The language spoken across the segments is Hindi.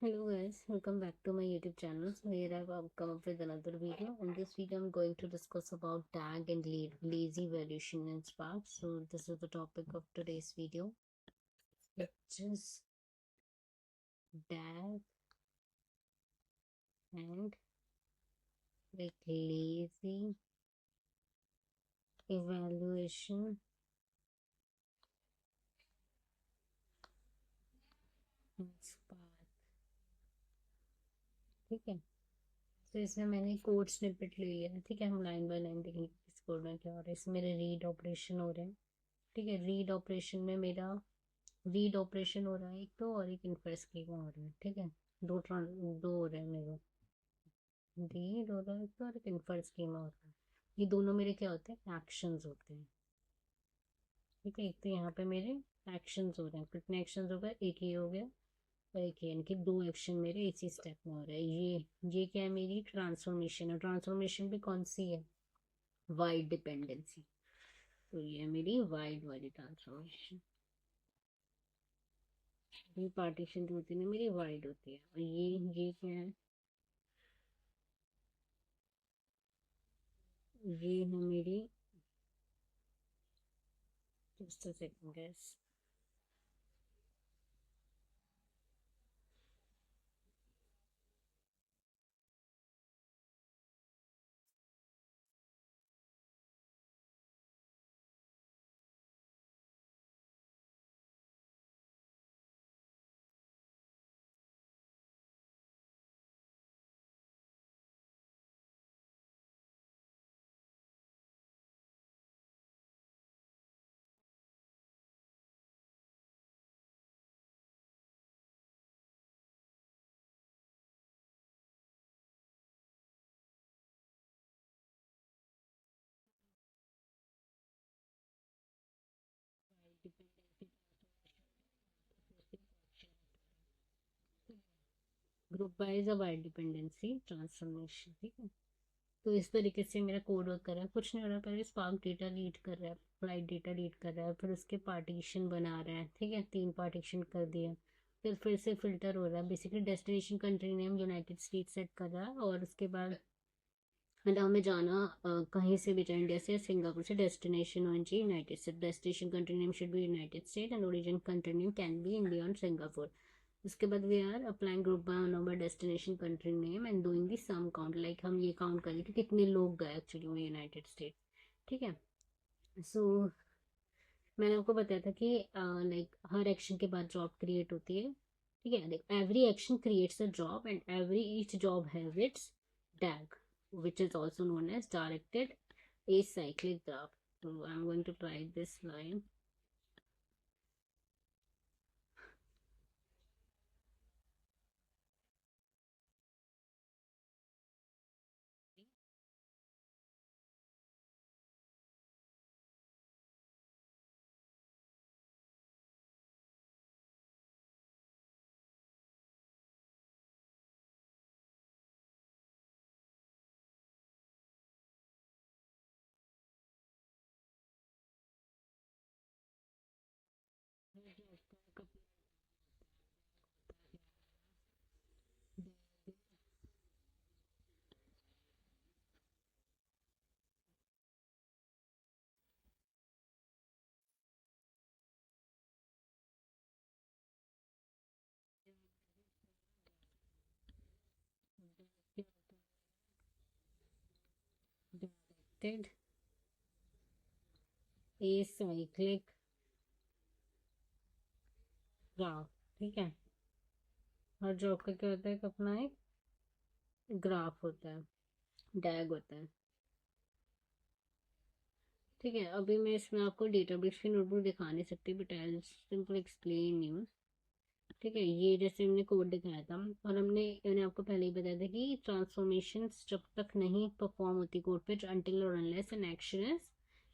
Hello guys, welcome back to my YouTube channel. So here I've come up with another video. In this video, I'm going to discuss about tag and lazy variation in Spark. So this is the topic of today's video, which is tag and lazy evaluation in Spark. ठीक है, तो इसमें मैंने कोड स्निपेट ले लिया है। ठीक है, हम लाइन बाय लाइन देखेंगे इस कोड में क्या हो रहा है। इसमें मेरे रीड ऑपरेशन हो रहे हैं। ठीक है, रीड ऑपरेशन में मेरा रीड ऑपरेशन हो रहा है एक तो, और एक इन्फर स्कीमा हो रहा है। ठीक है, दो हो रहे हैं मेरे, रीड हो रहा है एक तो, और एक इन्फर स्कीमा हो रहा है। ये दोनों मेरे क्या होते हैं, एक्शंस होते हैं। ठीक है, एक तो यहाँ पे मेरे एक्शंस हो रहे हैं। कितने एक्शंस हो गए, एक ये हो गया और एक ये, यानी कि दो एक्शन मेरे इसी स्टेप में हो रहे हैं। ये क्या है, मेरी ट्रांसफॉर्मेशन है। ट्रांसफॉर्मेशन भी कौन सी है, वाइड डिपेंडेंसी। तो ये है मेरी वाइड वाली ट्रांसफॉर्मेशन। ये पार्टीशन जो होती है ना मेरी वाइड होती है। और ये क्या है, ये है मेरी, just a second guys, group wise wide dependency transformation. ठीक है, तो इस तरीके से मेरा कोड वर्क कर रहा है। कुछ नहीं हो रहा, पहले स्पार्क डेटा रीड कर रहा है, फ्लाइट डेटा रीड कर रहा है, फिर उसके पार्टीशन बना रहा है। ठीक है, 3 पार्टीशन कर दिया, फिर से फिल्टर हो रहा है। Basically destination country name United state set कर रहा है, और उसके बाद मतलब हमें जाना कहीं से भी, चाहे इंडिया से, सिंगापुर से, डेस्टिनेशन होनी चाहिए United State. Destination country name should be United State and origin country name can be India और सिंगापुर। उसके बाद we are applying group by number destination country name and doing the sum count, like हम ये काउंट करें कि कितने लोग गए एक्चुअली में यूनाइटेड स्टेट। ठीक है, सो मैंने आपको बताया था कि लाइक हर एक्शन के बाद जॉब क्रिएट होती है। ठीक है, like every action creates a job and every each job has its tag, which is also known as directed acyclic graph. So I'm going to try this line. Directed acyclic graph। ठीक है, हर जॉब का क्या होता है कि अपना एक ग्राफ होता है, टैग होता है। ठीक है, अभी मैं इसमें आपको डेटाबेस की नोटबुक दिखा नहीं सकती, but I simple explain you. ठीक है, ये जैसे हमने कोड दिखाया था, और मैंने आपको पहले ही बताया था कि ट्रांसफॉर्मेशन जब तक नहीं परफॉर्म होती कोड पे, अनटिल और unless an action is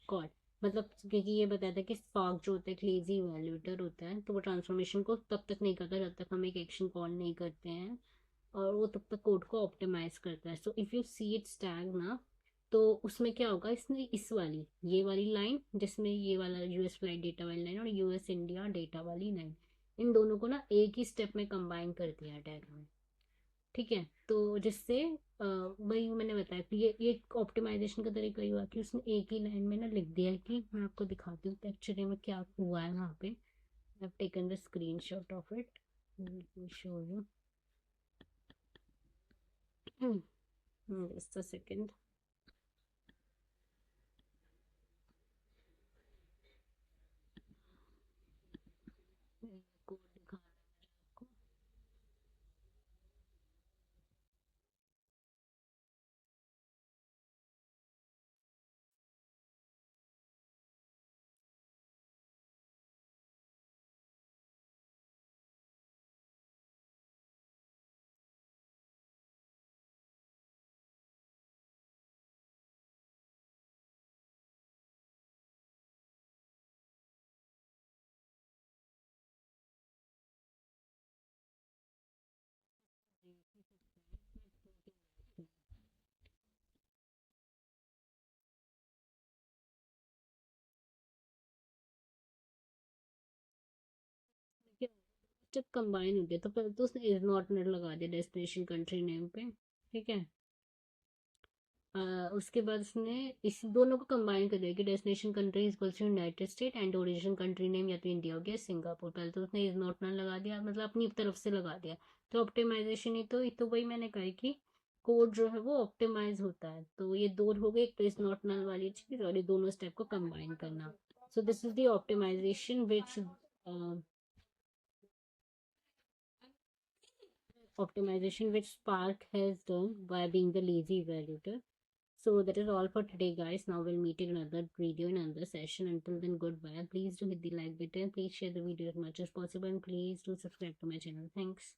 called. मतलब क्योंकि ये बताया था कि स्पार्क जो होता है एक लेजी इवैल्यूएटर होता है, तो वो ट्रांसफॉर्मेशन को तब तक नहीं करता जब तक हम एक एक्शन कॉल नहीं करते हैं, और वो तब तक कोड को ऑप्टिमाइज करता है। So if you see it tag ना, तो उसमें क्या होगा, इसने इस वाली ये वाली लाइन जिसमें ये वाला यूएस फ्लाइट डेटा वाली लाइन और यूएस इंडिया डेटा वाली लाइन, इन दोनों को ना एक ही स्टेप में कंबाइन कर दिया टैग में। ठीक है, तो जिससे वही मैंने बताया कि ये ऑप्टिमाइजेशन का तरीका ये हुआ कि उसने एक ही लाइन में ना लिख दिया है कि मैं आपको दिखाती हूँ एक्चुअली में क्या हुआ है वहाँ पे। I have taken the screenshot of it, let me show you. Just a second. Code दिखा रहा है आपको। जब कंबाइन हो गया तो पहले तो उसने इज नॉट नेट लगा दिया डेस्टिनेशन कंट्री नेम पे। ठीक है, उसके बाद उसने इस दोनों को कंबाइन कर दिया कि destination country is equals to United State and origin country name या तो इंडिया हो गया सिंगापुर। पहले तो उसने इज नॉट नन लगा दिया, मतलब अपनी तरफ से लगा दिया। तो ऑप्टिमाइजेशन ही तो वही मैंने कहा कि कोड जो है वो ऑप्टिमाइज होता है। तो ये दो हो गए, एक तो इज नॉट नन वाली चीज और ये दोनों स्टेप को कंबाइन करना। So this is the optimization which optimization which Spark has done by being the lazy evaluator. So that is all for today, guys. Now we'll meet in another video in another session. Until then, goodbye. Please do hit the like button. Please share the video as much as possible, and please do subscribe to my channel. Thanks.